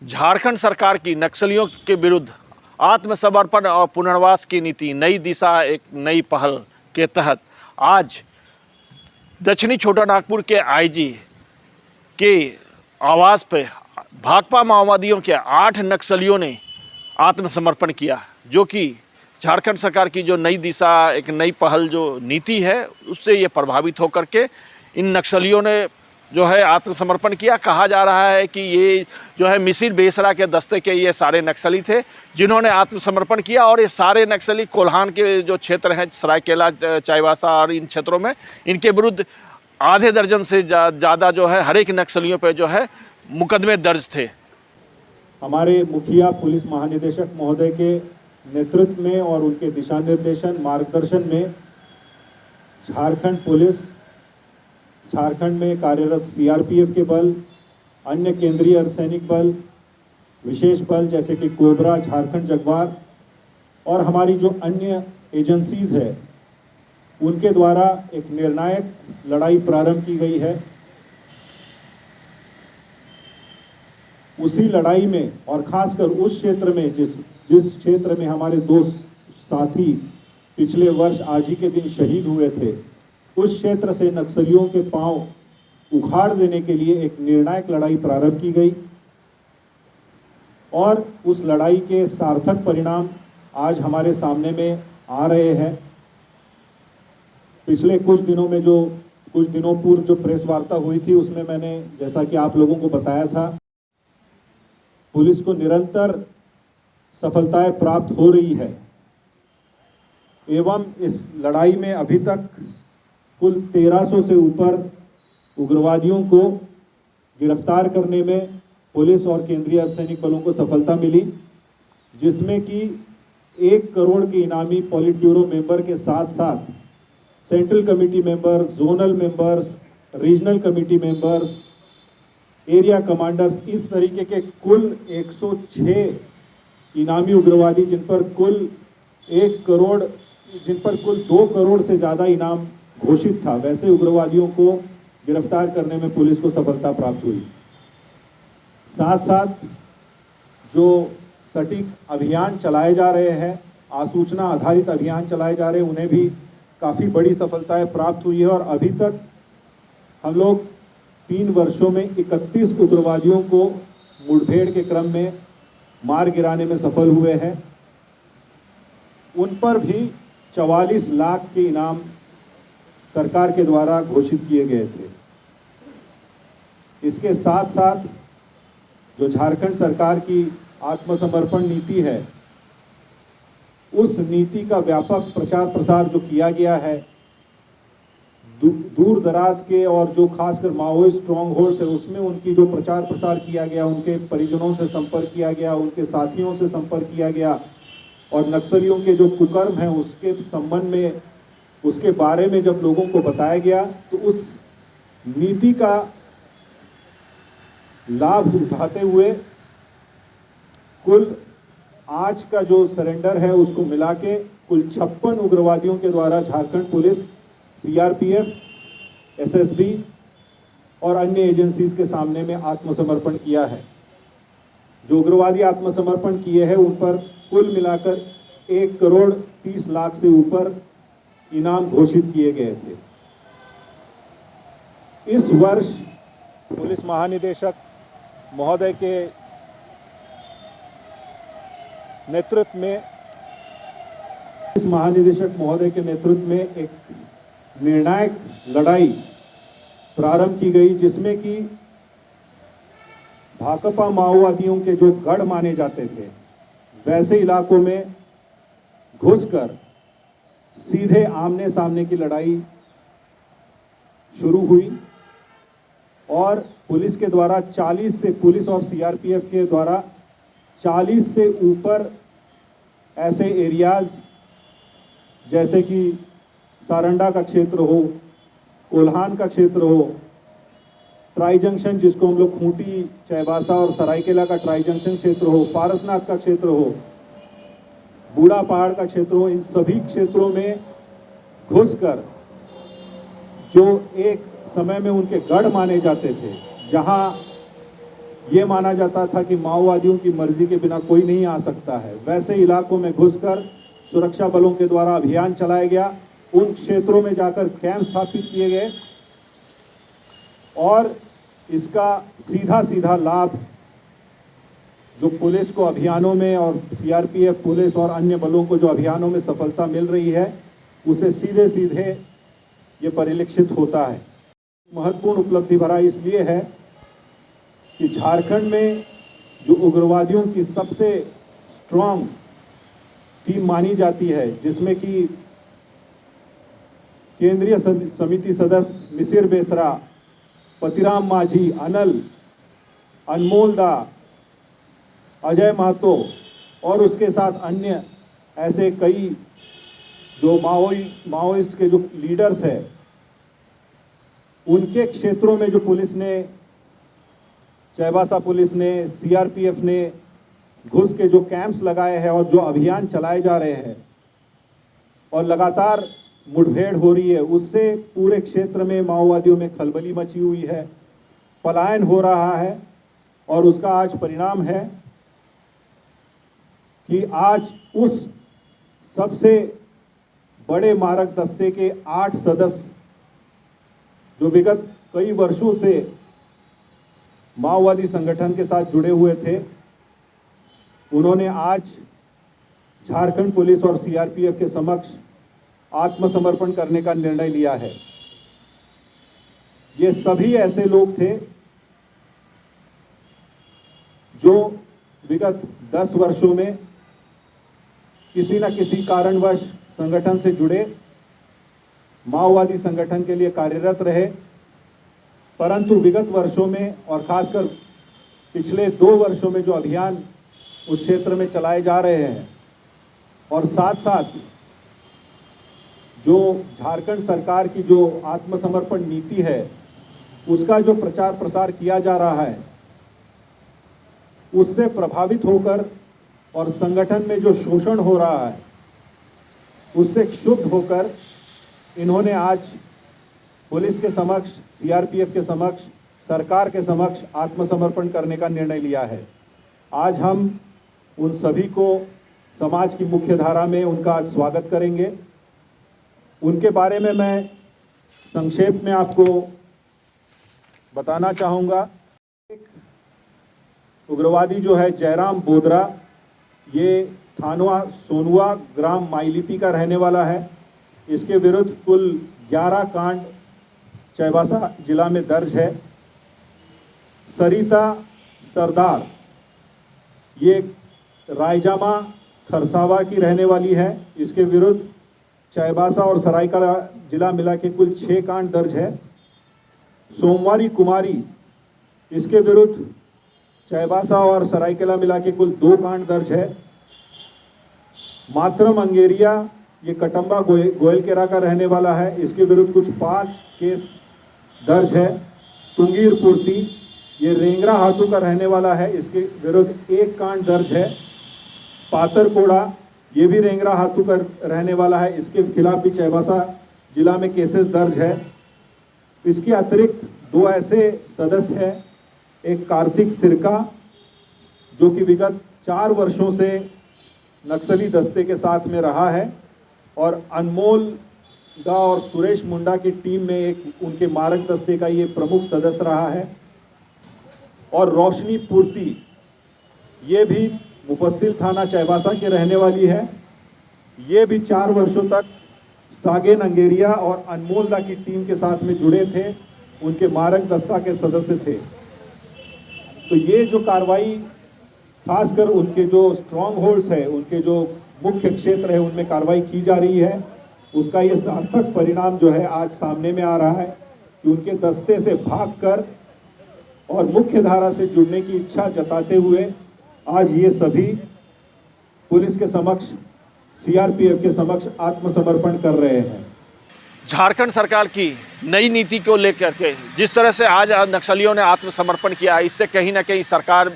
झारखंड सरकार की नक्सलियों के विरुद्ध आत्मसमर्पण और पुनर्वास की नीति नई दिशा एक नई पहल के तहत आज दक्षिणी छोटा नागपुर के आईजी के आवास पे भाकपा माओवादियों के 8 नक्सलियों ने आत्मसमर्पण किया, जो कि झारखंड सरकार की जो नई दिशा एक नई पहल जो नीति है उससे ये प्रभावित होकर के इन नक्सलियों ने जो है आत्मसमर्पण किया। कहा जा रहा है कि ये जो है मिसिर बेसरा के दस्ते के ये सारे नक्सली थे जिन्होंने आत्मसमर्पण किया, और ये सारे नक्सली कोल्हान के जो क्षेत्र हैं सरायकेला, चाईबासा और इन क्षेत्रों में इनके विरुद्ध आधे दर्जन से ज़्यादा जो है हर एक नक्सलियों पे जो है मुकदमे दर्ज थे। हमारे मुखिया पुलिस महानिदेशक महोदय के नेतृत्व में और उनके दिशा निर्देशन मार्गदर्शन में झारखंड पुलिस, झारखंड में कार्यरत सीआरपीएफ के बल, अन्य केंद्रीय अर्धसैनिक बल, विशेष बल जैसे कि कोबरा, झारखंड जगवार और हमारी जो अन्य एजेंसीज है उनके द्वारा एक निर्णायक लड़ाई प्रारंभ की गई है। उसी लड़ाई में और खासकर उस क्षेत्र में जिस क्षेत्र में हमारे 2 साथी पिछले वर्ष आज ही के दिन शहीद हुए थे, उस क्षेत्र से नक्सलियों के पांव उखाड़ देने के लिए एक निर्णायक लड़ाई प्रारंभ की गई और उस लड़ाई के सार्थक परिणाम आज हमारे सामने में आ रहे हैं। पिछले कुछ दिनों पूर्व जो प्रेस वार्ता हुई थी उसमें मैंने जैसा कि आप लोगों को बताया था, पुलिस को निरंतर सफलताएं प्राप्त हो रही है एवं इस लड़ाई में अभी तक कुल 1300 से ऊपर उग्रवादियों को गिरफ्तार करने में पुलिस और केंद्रीय अर्धसैनिक बलों को सफलता मिली, जिसमें कि 1 करोड़ के इनामी पॉलिट ब्यूरो मेंबर के साथ साथ central committee member, zonal members, regional committee members, area commanders, इस तरीके के कुल 106 इनामी उग्रवादी जिन पर कुल 2 करोड़ से ज़्यादा इनाम घोषित था, वैसे उग्रवादियों को गिरफ्तार करने में पुलिस को सफलता प्राप्त हुई। साथ साथ जो सटीक अभियान चलाए जा रहे हैं, आसूचना आधारित अभियान चलाए जा रहे हैं, उन्हें भी काफ़ी बड़ी सफलताएं प्राप्त हुई है और अभी तक हम लोग 3 वर्षों में 31 उग्रवादियों को मुठभेड़ के क्रम में मार गिराने में सफल हुए हैं। उन पर भी 44 लाख के इनाम सरकार के द्वारा घोषित किए गए थे। इसके साथ साथ जो झारखंड सरकार की आत्मसमर्पण नीति है, उस नीति का व्यापक प्रचार प्रसार जो किया गया है, दूर दराज के और जो खासकर माओवादी स्ट्रॉन्ग होल्ड्स है उसमें उनकी जो प्रचार प्रसार किया गया, उनके परिजनों से संपर्क किया गया, उनके साथियों से संपर्क किया गया और नक्सलियों के जो कुकर्म हैं उसके संबंध में, उसके बारे में जब लोगों को बताया गया तो उस नीति का लाभ उठाते हुए कुल आज का जो सरेंडर है उसको मिला के कुल 56 उग्रवादियों के द्वारा झारखंड पुलिस, सीआरपीएफ, एसएसबी और अन्य एजेंसीज के सामने में आत्मसमर्पण किया है। जो उग्रवादी आत्मसमर्पण किए हैं उन पर कुल मिलाकर 1 करोड़ 30 लाख से ऊपर इनाम घोषित किए गए थे। इस वर्ष पुलिस महानिदेशक महोदय के नेतृत्व में एक निर्णायक लड़ाई प्रारंभ की गई, जिसमें कि भाकपा माओवादियों के जो गढ़ माने जाते थे वैसे इलाकों में घुसकर सीधे आमने सामने की लड़ाई शुरू हुई और पुलिस के द्वारा 40 से पुलिस और सीआरपीएफ के द्वारा 40 से ऊपर ऐसे एरियाज जैसे कि सारंडा का क्षेत्र हो, कोल्हान का क्षेत्र हो, ट्राई जंक्शन जिसको हम लोग खूंटी, चाईबासा और सरायकेला का ट्राई जंक्शन क्षेत्र हो, पारसनाथ का क्षेत्र हो, बूढ़ा पहाड़ का क्षेत्र हो, इन सभी क्षेत्रों में घुसकर जो एक समय में उनके गढ़ माने जाते थे, जहां ये माना जाता था कि माओवादियों की मर्जी के बिना कोई नहीं आ सकता है। वैसे इलाकों में घुसकर सुरक्षा बलों के द्वारा अभियान चलाया गया, उन क्षेत्रों में जाकर कैंप स्थापित किए गए और इसका सीधा सीधा लाभ जो पुलिस को अभियानों में और सीआरपीएफ पुलिस और अन्य बलों को जो अभियानों में सफलता मिल रही है, उसे सीधे सीधे ये परिलक्षित होता है। महत्वपूर्ण उपलब्धि भरा इसलिए है कि झारखंड में जो उग्रवादियों की सबसे स्ट्रांग टीम मानी जाती है, जिसमें कि केंद्रीय समिति सदस्य मिसिर बेसरा, पतिराम माझी, अनमोल दा, अजय महतो और उसके साथ अन्य ऐसे कई जो माओइस्ट के जो लीडर्स हैं, उनके क्षेत्रों में जो पुलिस ने, चाईबासा पुलिस ने, सीआरपीएफ ने घुस के जो कैंप्स लगाए हैं और जो अभियान चलाए जा रहे हैं और लगातार मुठभेड़ हो रही है, उससे पूरे क्षेत्र में माओवादियों में खलबली मची हुई है, पलायन हो रहा है और उसका आज परिणाम है कि आज उस सबसे बड़े मारक दस्ते के 8 सदस्य जो विगत कई वर्षों से माओवादी संगठन के साथ जुड़े हुए थे, उन्होंने आज झारखंड पुलिस और सीआरपीएफ के समक्ष आत्मसमर्पण करने का निर्णय लिया है। ये सभी ऐसे लोग थे जो विगत 10 वर्षों में किसी न किसी कारणवश संगठन से जुड़े, माओवादी संगठन के लिए कार्यरत रहे, परंतु विगत वर्षों में और खासकर पिछले 2 वर्षों में जो अभियान उस क्षेत्र में चलाए जा रहे हैं और साथ साथ जो झारखंड सरकार की जो आत्मसमर्पण नीति है, उसका जो प्रचार प्रसार किया जा रहा है, उससे प्रभावित होकर और संगठन में जो शोषण हो रहा है उससे क्षुब्ध होकर इन्होंने आज पुलिस के समक्ष, सीआरपीएफ के समक्ष, सरकार के समक्ष आत्मसमर्पण करने का निर्णय लिया है। आज हम उन सभी को समाज की मुख्य धारा में उनका आज स्वागत करेंगे। उनके बारे में मैं संक्षेप में आपको बताना चाहूँगा। एक उग्रवादी जो है जयराम बोदरा, ये थानवा सोनुआ ग्राम माईलिपी का रहने वाला है। इसके विरुद्ध कुल 11 कांड चाईबासा जिला में दर्ज है। सरिता सरदार, ये रायजामा खरसावा की रहने वाली है। इसके विरुद्ध चाईबासा और सरायकेला जिला मिला के कुल 6 कांड दर्ज है। सोमवारी कुमारी, इसके विरुद्ध चाईबासा और सरायकेला मिला के कुल 2 कांड दर्ज है। मातरम अंगेरिया, ये कटम्बा गोयलकेरा का रहने वाला है। इसके विरुद्ध कुछ 5 केस दर्ज है। तुंगीर पूर्ति, ये रेंगरा हाथू का रहने वाला है। इसके विरुद्ध 1 कांड दर्ज है। पातरकोड़ा, ये भी रेंगरा हाथू का रहने वाला है। इसके खिलाफ भी चाईबासा जिला में केसेस दर्ज है। इसके अतिरिक्त 2 ऐसे सदस्य हैं, एक कार्तिक सिरका जो कि विगत 4 वर्षों से नक्सली दस्ते के साथ में रहा है और अनमोल दा और सुरेश मुंडा की टीम में एक उनके मारक दस्ते का ये प्रमुख सदस्य रहा है। और रोशनी पूर्ति, ये भी मुफस्सिल थाना चाईबासा के रहने वाली है। ये भी 4 वर्षों तक सागेन अंगेरिया और अनमोल दा की टीम के साथ में जुड़े थे, उनके मारक दस्ता के सदस्य थे। तो ये जो कार्रवाई खासकर उनके जो स्ट्रॉन्ग होल्ड्स है, उनके जो मुख्य क्षेत्र है, उनमें कार्रवाई की जा रही है, उसका ये सार्थक परिणाम जो है आज सामने में आ रहा है कि उनके दस्ते से भागकर और मुख्य धारा से जुड़ने की इच्छा जताते हुए आज ये सभी पुलिस के समक्ष, सीआरपीएफ के समक्ष आत्मसमर्पण कर रहे हैं। झारखंड सरकार की नई नीति को लेकर के जिस तरह से आज नक्सलियों ने आत्मसमर्पण किया, इससे कहीं ना कहीं सरकार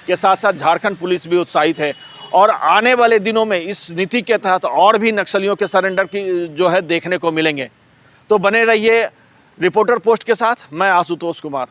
के साथ साथ झारखंड पुलिस भी उत्साहित है और आने वाले दिनों में इस नीति के तहत और भी नक्सलियों के सरेंडर की जो है देखने को मिलेंगे। तो बने रहिए रिपोर्टर पोस्ट के साथ। मैं आशुतोष कुमार।